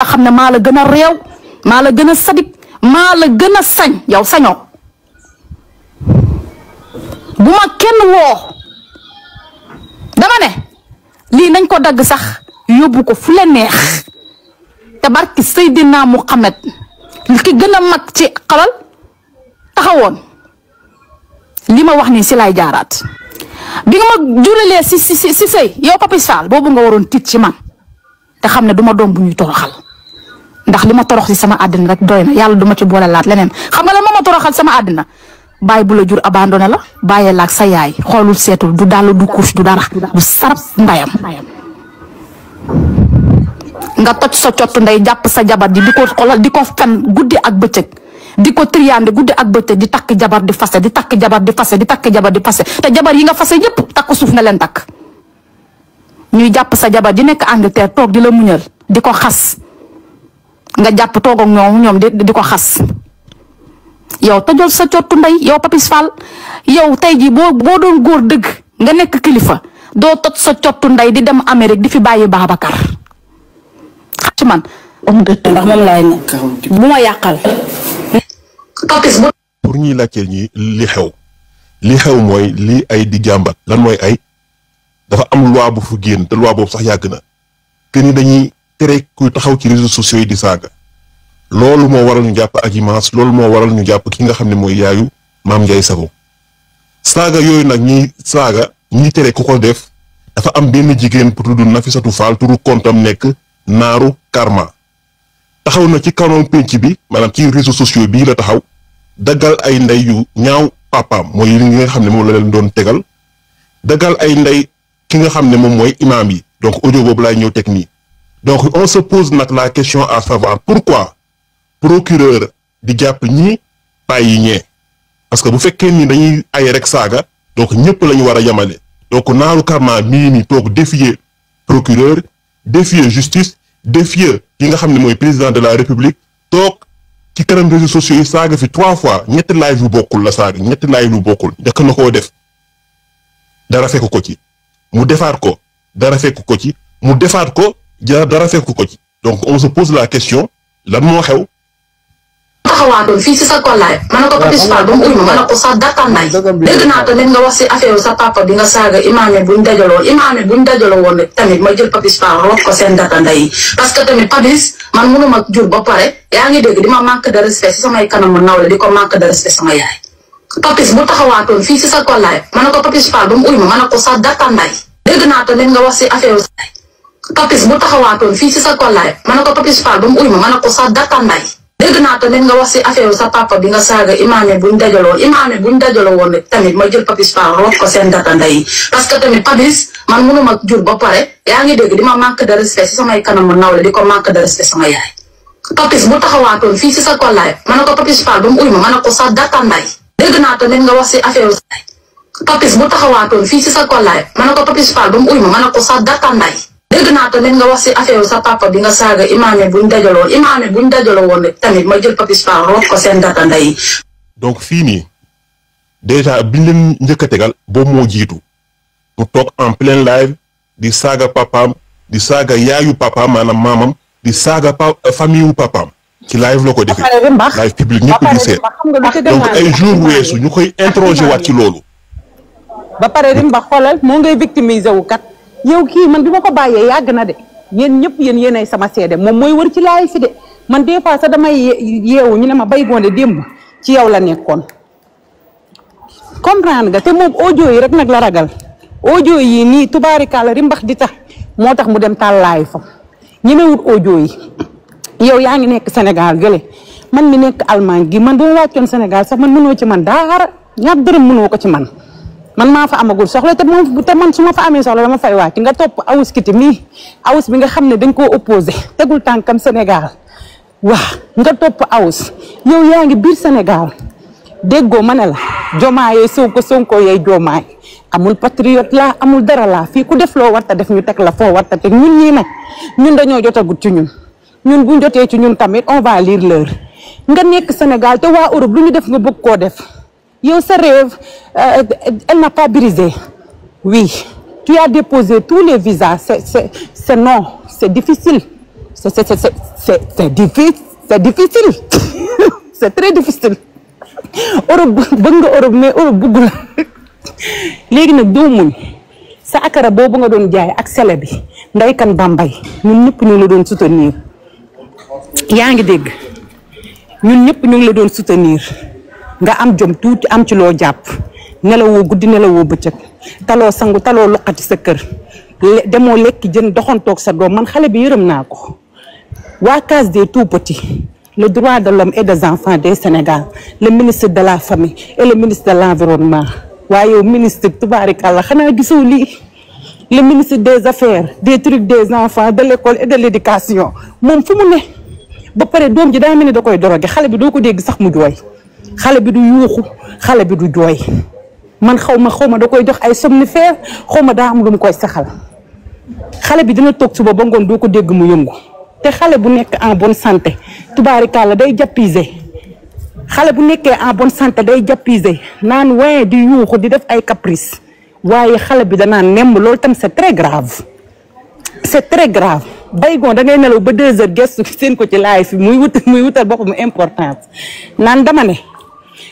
xam ne maa la gën a réew maa la gën a sadik maa la gën a sañ yow sañoo bu ma kenn woo dama ne lii nañ ko dagg sax yóbbu ko fu la neex te barki Seydina Muhammad ki gën a mag ci xalal taxawoon li ma wax nii si lay jaaraat bi nga ma juralee si sëy yow Papis Fall boobu nga waroon tiit ci man te xam ne du ma doom bu ñuy toroxal ndax li ma torox si sama àddina rek doy na yàlla du ma ci boole laat leneen xam nga la moo ma toroxal sama àddina bàyyi bu la jur abandonné la bàyyee laak sa yaay xoolul seetul du dàll du couche du dara du sarab ndayam nga toj sa cottu ndey jàpp sa jabar ji di ko xoolal di ko fen guddi ak bëccëg di ko triande guddi ak bëccëg di takk jabar di fase di takk jabar di fase di takk jabar di fase te jabar yi nga fase yëpp takk suuf nga leen takk ñuy jàpp sa jabar di nekk Angleterre toog di la muñal di ko xas nga jàpp toog ak ñoom di ko xas yow tojol sa cottu ndey yow Papis Fall yow tey jii boo doon góor dëgg nga nekk kilifa doo toj sa cottu ndey di dem Amérique di fi bàyyi Babacar ci man ndax moom laay nekk bu ma yàqal. Papis pour ñuy laajteel ñi li xew mooy li ay di jàmbat lan mooy ay dafa am loi bu fu génn te loi boobu sax yàgg na que ni dañuy tere kuy taxaw ci réseaux sociaux yi di saaga loolu moo waral ñu jàpp Adji Mass loolu moo waral ñu jàpp ki nga xam ne mooy yaayu Mame Ndiaye Savon saaga yooyu nag ñiy saaga ñiy tere ku ko def dafa am benn jigéen bu tudd Nafissatou Fall turu kontam nekk Naaru Karma taxaw na ci kanam penc bi maanaam ci réseaux sociaux bii la taxaw daggal ay ndey yu ñaaw papaam mooy li nga xam ne moom la leen doon tegal daggal ay ndey ki nga xam ne moom mooy imaam yi donc audio boobu laay ñëw teg nii donc on se pose nag la question à savoir pourquoi procureur di jàpp ñii bàyyi ñee parce que bu fekkee ni dañuy ay rek saaga donc ñëpp la ñu war a yamale donc Naaru Karma mii ni toog défier procureur défier justice défier ki nga xam ne mooy président de la république toog ci kanam réseaux sociaux yi saaga fi 3 fois ñetti live yu bokkul la saaga ñetti live yu bokkul njëkk na koo def dara fekk ko ci mu defaat ko dara fekk ko ci mu defaat ko dara fekk ko ci donc on se pose la question lan moo xew. taxawaatoon fii si sa kollaay ma ne ko Papis Fall ba mu uy ma ne ko sax dattanday dégg naa tamit nga wax si affaire sa papa bi nga saaga imaame buñ dajaloo woon tamit ma jël Papis Fall roof ko seen dattanday yi parce que tamit Papis man mënuma jur ba pare yaa ngi dégg di ma manque de respect si samay kanamu nawle di ko manque de respect sama yaay Papis bu taxawaatoon fii si sa kollaay ma ne ko Papis Fall ba mu uy ma ne ko sax dattanday dégg naa tamit nga wax si affaire Papis bu taxawaatoon fii si sa kollaay ma ne ko Papis Fall ba mu uy ma ne ko sax dattanday dégg naa tamit nga wax si affaire sa papa bi nga saaga imaame buñ dajaloo woon tamit ma jël Papis Fall roof ko seen dattanday yi parce que tamit Papis man mënuma jur ba pare yaa ngi dégg di ma manque de respect si samay kanamu nawle di ko manque de respect sama yaay Papis bu taxawaatoon fii si sa kollaay ma ne ko Papis Fall ba mu uy ma ne ko sax dattanday dégg naa tamit nga wax si affaire Papis bu taxawaatoon fii si sa kollaay ma ne ko Papis Fall ba mu uy ma ne ko sax dattanday dégg naa tamit nga wax si affaire sa papa bi nga saaga imaame buñ dajaloo woon tamit ma jël Papis Fall roof ko seen dattanday yi. donc fii nii déjà biñ leen njëkk a tegal boobu moo jiitu mu toog en plein live di saaga papaam di saaga yaayu papaam maanaam maamam di saaga famille wu papaam ci live la ko defee live public ñëpp di seet donc ay jour weesu ñu koy interroger waat ci loolu. ba pare Rimba xoolal moo ngay victimiser wu kat. yow kii man bi ma ko bàyyee yàgg na de yéen ñëpp yéenay sama seede moom mooy wër ci laay fi de man des fois sax damay yeewu ñu ne ma bay goonde démb ci yow la nekkoon comprendre nga te moom audio yi rek nag la ragal audio yi nii tubaarikàlla Rimbax di tax moo tax mu dem tàllaay fa ñemewut audio yi yow yaa ngi nekk Sénégal gële man mi nekk Allemagne gi man boo wàccoon Sénégal sax man mënoo ci man dara ñaar dërëm mënoo ko ci man maa fa amagul soxla te man su ma fa amee soxla dama fay wàcc nga topp awus kiti mii awus bi nga xam ne dañ koo opposé tegul tànkam Sénégal waa nga topp awus yow yaa ngi biir Sénégal déggoo ma ne la jomaayee Sonko yey joomaay amul patriote la amul dara la fii ku def loo warta def ñu teg la foo warta teg ñun ñii nag ñun dañoo jotagut ci ñun buñ jotee ci ñun tamit on va lire l'heure nga nekk Sénégal te waa Europe lu ñu def nga bëgg koo def yow sa rêve elle n'a pas brisé oui tu as déposé tous les visas c'est non c'est difficile c'est difficile c'est très difficile Europe bëgg nga Europe mais Europe bëggu la léegi nag doo muñ sa akara boobu nga doon jaay ak sele bi nday kan Bambay ñun ñëpp ñu la doon soutenir yaa ngi dégg ñun ñëpp ñu ngi la doon soutenir nga am jom tuuti am ci loo jàpp nelawoo guddi nelawoo bëccëg taloo sangu taloo loqati sa kër demoo lekki jën doxantoog sa doom man xale bi yërëm naa ko waa case des tout petits le droit de l'homme et des enfants du Sénégal le ministre de la famille et le ministre de l'environnement waaye yow ministre tubaarikàlla xanaa gisoo lii le ministre des affaires des trucs des enfants de l'école et de l'éducation moom fu mu ne ba pare doom ji daa mel ni da koy doroge xale bi doo ko dégg sax mu jooy xale bi du yuuxu xale bi du jooy man xaw ma da koy jox ay somnifère xaw ma daa am lu mu koy saxal xale bi dina toog suba ba ngoon doo ko dégg mu yëngu te xale bu nekk en bonne santé tubaarikàlla day jàppise xale bu nekkee en bonne santé day jàppise naan waaye di yuuxu di def ay caprice waaye xale bi danaan nemm loolu tam c'est très grave baygoon da ngay nelaw ba 2 heures gestu seen ko ci laay fi muy wutal boppam importance naan dama ne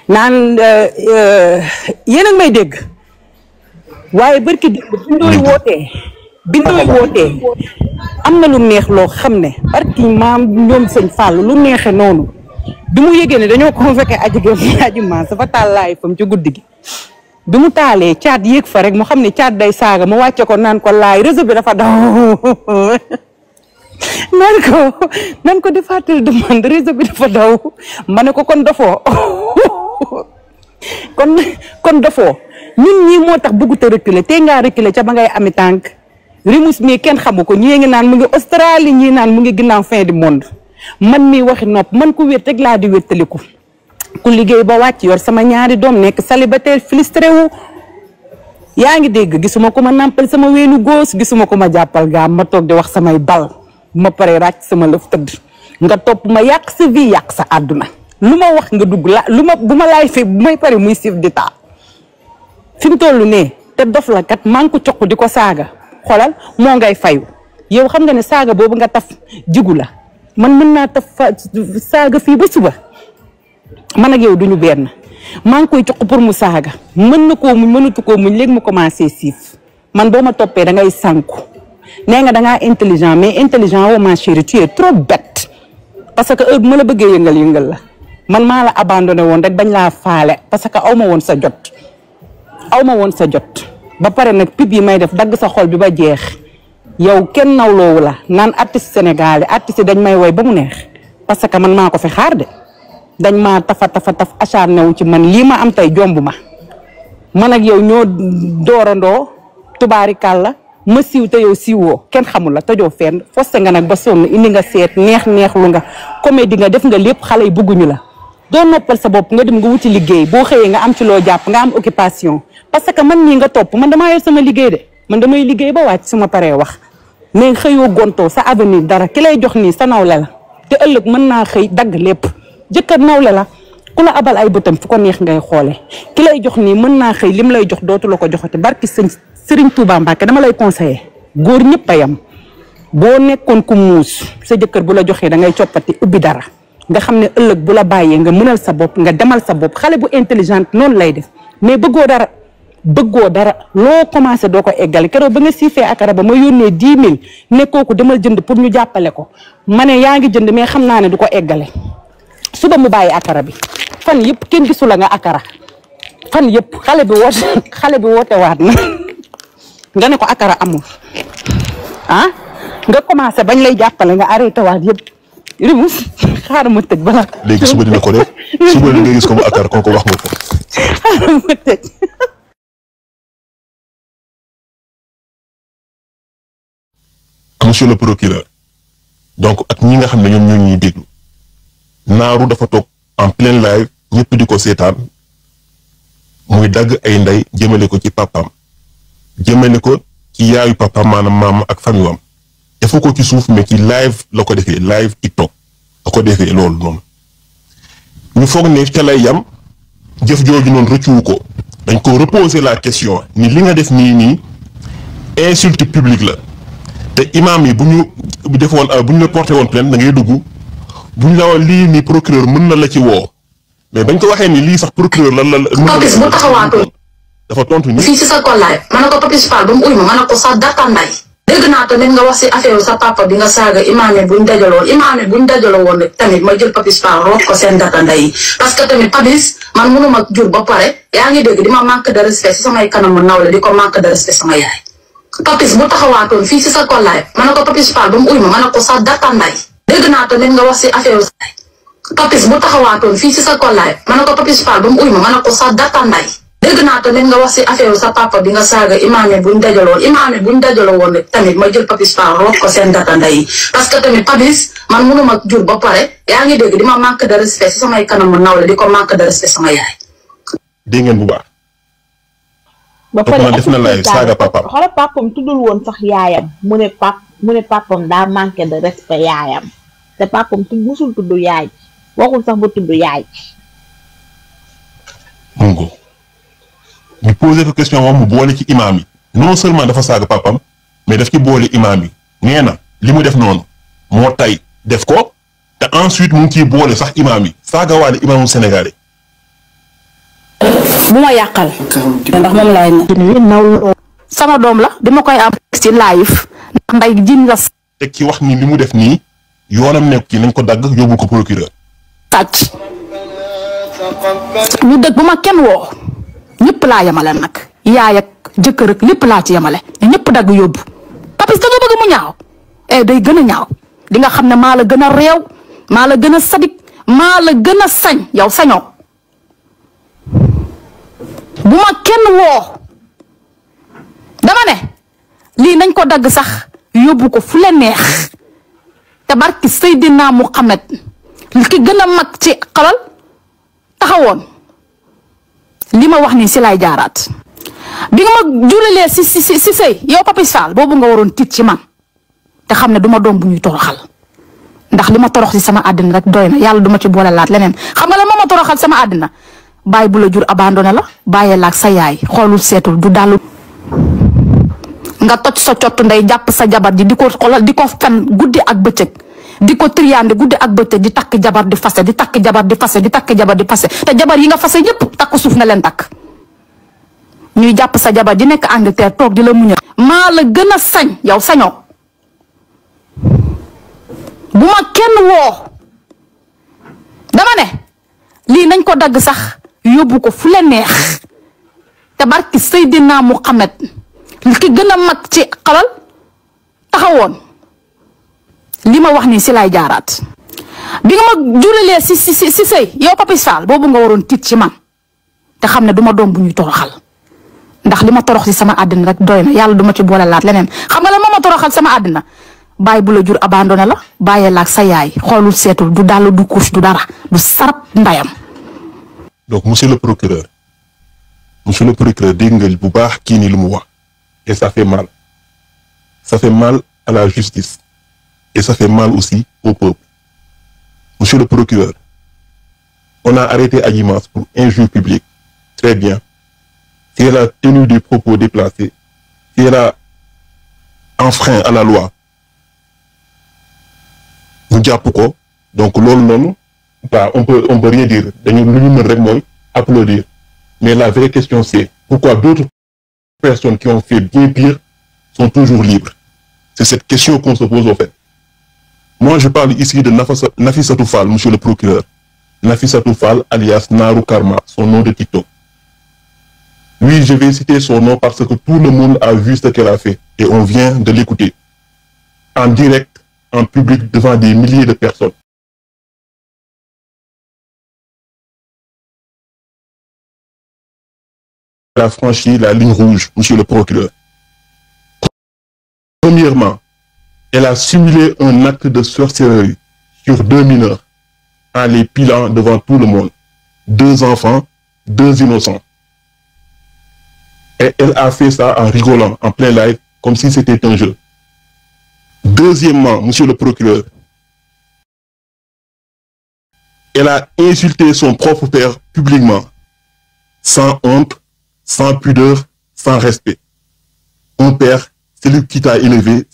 naan yéen a may dégg waaye barki dégg bindooy wootee am na lu neex loo xam ne barki maam ñoom sëñ Fall lu neexe noonu bi mu yëgee ne dañoo convoqué aji ma sa fa taal laay fam ci guddi gi bi mu taalee caat yéeg fa rek mu xam ne caat day saaga mu wàcce ko naan ko laay réseau bi dafa daw nan ko defaatal demande réseau bi dafa daw ma ne ko kon dafoo kon dafoo ñun ñii moo tax bëggut a reculer te ngaa reculer ca ba ngay ami tànk rimus mii kenn xamu ko ñii ngi naan mu ngi Australie ñii naan mu ngi ginnaaw fin du monde man mii waxi nopp man ku wéet rek laa di wéttaliku ku liggéey ba wàcc yor sama ñaari doom nekk célibataire frustré wu yaa ngi dégg gisuma ko ma nàmpal sama weenu góos gisuma ko ma jàppal gaam ma toog di wax samay bal ma pare ràcc sama lëf tëdd nga topp ma yàq sa vie yàq sa àdduna lu ma wax nga dugg la lu ma bu ma laay fee bu may pare muy siif di taa fi mu toll nee te dof la kat maa ngi ko coq di ko saaga xoolal moo ngay fayu yow xam nga ne saaga boobu nga taf jigu la man mën naa taf saaga fii ba suba man ak yow duñu benn maa ngi koy coq pour mu saaga mën na koo muñ mënatu koo muñ léegi mu commencé siif man boo ma toppee da ngay sànku nee nga da ngaa intelligent mais intelligent woo ma chérie tu es trop bête parce que heure bu ma la bëggee yëngal la man maa la abandonné woon rek bañ laa faale parce que aw ma woon sa jot ba pare nag pib yi may def dagg sa xol bi ba jeex yow kenn nawloowu la naan artiste sénégalais artiste dañ may woy ba mu neex parce que man maa ko fi xaar de dañ maa taf acharné wu ci man lii ma am tey jomb ma man ak yow ñoo doorandoo tubaarikàlla ma siiw te yow siiwoo kenn xamul la tëjoo fenn foste nga nag ba sonn indi nga seet neex lu nga comédie nga def nga lépp xale yi bëgguñu la doo noppal sa bopp nga dem nga wuti liggéey boo xëyee nga am ci loo jàpp nga am occupation parce que man mii nga topp man damaa yor sama liggéey de man damay liggéey ba wàcc su ma paree wax mais xëyoo gontoo sa avenir dara ki lay jox nii sa nawle la te ëllëg mën naa xëy dagg lépp jëkkër nawle la ku la abal ay bëtam fu ko neex ngay xoole ki lay jox nii mën naa xëy lim lay jox dootu la ko joxati barki Sëriñ Tuubaa Mbàkke dama lay conseiller góor ñëpp a yam boo nekkoon ku muus sa jëkkër bu la joxee da ngay coppati ubbi dara nga xam ne ëllëg bu la bàyyee nga mënal sa bopp nga demal sa bopp xale bu intelligente noonu lay def mais bëggoo dara loo commencé doo ko eggale keroog ba nga siifee akara ba ma yónnee 10 000 nekkoo ko demal jënd pour ñu jàppale ko ma ne yaa ngi jënd mais xam naa ne du ko eggale suba mu bàyyi akara bi fan yëpp kenn gisu la nga akara fan yëpp xale bi woote waat na nga ne ko akara amul ah nga commencé bañ lay jàppale nga arrêté waat yëpp rimus xaaral ma tëj bala léegi suba dina ko def suba nga gis ko mu akara kon ko wax nga ko xaaral ma tëj monsieur le procureur donc ak ñi nga xam ne ñoom ñoo ñuy déglu naaru dafa toog en plein live ñëpp di ko seetaan muy dagg ay ndey jëmale ko ci papaam jëmale ko ci yaayu papaam maanaam maam ak famille am defu ko ci suuf mais ci live la ko defee live TikTok la ko defee loolu noonu ñu foog ne ca lay yam jëf jooju noonu rëccuwu ko dañ ko reposer la question ni li nga def nii insulte publique la te imam yi bu ñu defoon bu ñu la porté woon plainte da ngay dugg bu ñu la woon lii nii procureur mën na la ci woo mais bañ ko waxee ni lii sax procureur lan la. Papis bu taxawaatoon. dafa tontu ni fii si sa kollaay ma ne ko Papis Fall ba mu uy ma ne ko sa data nday. dégg naa tamit nga wax si affaire sa papa bi nga saaga imaam yi buñ dajaloo woon rek tamit ma jël Papis Fall root ko seen data nday yi parce que tamit Papis man mënuma jur ba pare yaa ngi dégg di ma manque de respect si samay kanamu nawle di ko manque de respect sama yaay. Papis bu taxawaatoon fii si sa kollaay ma ne ko Papis Fall ba mu uy ma ne ko sa data nday. dégg naa tamit nga wax si affaire Papis bu taxawaatoon fii si sa kollaay ma ne ko Papis Fall ba mu uy ma ne ko sa data nday. dégg naa tamit nga wax si affaire sa papa bi nga saaga imaam yi buñ dajaloo woon rek tamit ma jël Papis Fall root ko seen data nday yi parce que tamit Papis man mënuma jur ba pare yaa ngi dégg di ma manque de respect si samay kanamu nawle di ko manque de respect sama yaay. dégg ngeen bu baax. ba pare def na lay saaga papa. xoolal papam tuddul woon sax yaayam mu ne papam daa manqué de respect yaayam te papam musul tudd yaay waxul sax ba tudd yaay. mu ñu posé ko question moom mu boole ci imaam yi non seulement dafa saaga papam mais daf ci boole imaam yi nee na li mu def noonu moo tay def ko te ensuite mu ngi ciy boole sax imaam yi saaga waale imaamu sénégalais. bu ma yàqal ndax moom laay na sama doom la dama koy am ci live ndax nday jin la teg ci wax ni li mu def nii yoonam nekk ci nañ ko dagg yóbbu ko procureur. sàcc ñu dëgg bu ma kenn woo ñëpp laa yemale nag yaay ak jëkkër ak lépp laa ci yemale ñëpp dagg yóbbu Papis da nga bëgg mu ñaaw day gën a ñaaw di nga xam ne maa la gën a réew maa la gën a sadik maa la gën a sañ yow sañoo bu ma kenn woo dama ne lii nañ ko dagg sax yóbbu ko fu leen neex te barki Seydina Muhammad ki gën a mag ci xalal taxawoon li ma wax nii si lay jaaraat bi nga ma juralee si sëy yow Papis Fall boobu nga waroon tiit ci man te xam ne du ma doom bu ñuy toroxal ndax li ma torox si sama àddina rek doy na yàlla duma ci boole laat leneen xam nga la moo ma toroxal sama àddina bàyyi bu la jur abandonné la bàyyee la ak sa yaay xoolul seetul du dalu nga toj sa cottu ndey jàpp sa jabar ji di ko xoolal di ko fen guddi ak bëccëg di ko triande guddi ak bëccëg di takk jabar di fase di takk jabar di fase di takk jabar di fase te jabar yi nga fase yépp takk suuf na leen takk ñuy jàpp sa jabar di nekk Angleterre toog di la muñal maa la gën a sañ yow sañoo bu ma kenn woo dama ne lii nañ ko dagg sax yóbbu ko fu leen neex te barki Seydina Muhammad ki gën a mag ci xalal taxawoon li ma wax nii si lay jaaraat bi nga ma juralee si sëy yow Papis Fall boobu nga waroon tiit ci man te xam ne du ma doom bu ñuy toroxal ndax li ma torox si sama àddina rek doy na yàlla duma ci boole laat leneen xam nga la moo ma toroxal sama àddina bàyyi bu la jur abandonné la bàyyee la ak sa yaay xoolul seetul du dàll du couche du dara du sarab ndayam. donc monsieur le procureur dégg nga bu baax kii ni lu mu wax et ça fait mal à la justice et ça fait mal aussi au peuple. Monsieur le procureur, on a arrêté Adji Mass pour injure publique. Très bien. Si elle a tenu des propos déplacés, si elle a enfreint à la loi, ñu jàpp ko donc loolu noonu on peut rien dire dañu lu ñu mën rek mooy applaudir mais la vraie question c'est pourquoi d'autres personnes qui ont fait bien pire sont toujours libres. C'est cette question qu'on se pose au fait. Moi, je parle ici de Nafissatou Fall, monsieur le procureur. Nafissatou Fall, alias Naru Karma, son nom de TikTok. Oui, je vais citer son nom parce que tout le monde a vu ce qu'elle a fait et on vient de l'écouter. En direct, en public, devant des milliers de personnes. Elle a franchi la ligne rouge, monsieur le procureur. Premièrement, elle a simulé un acte de sorcellerie sur 2 mineurs en les pilant devant tout le monde. 2 enfants, 2 innocents. Et elle a fait ça en rigolant, en plein live, comme si c'était un jeu. Deuxièmement, monsieur le procureur, elle a insulté son propre père publiquement, sans honte, sans pudeur, sans respect. Un père, c'est lui qui t'a élevé,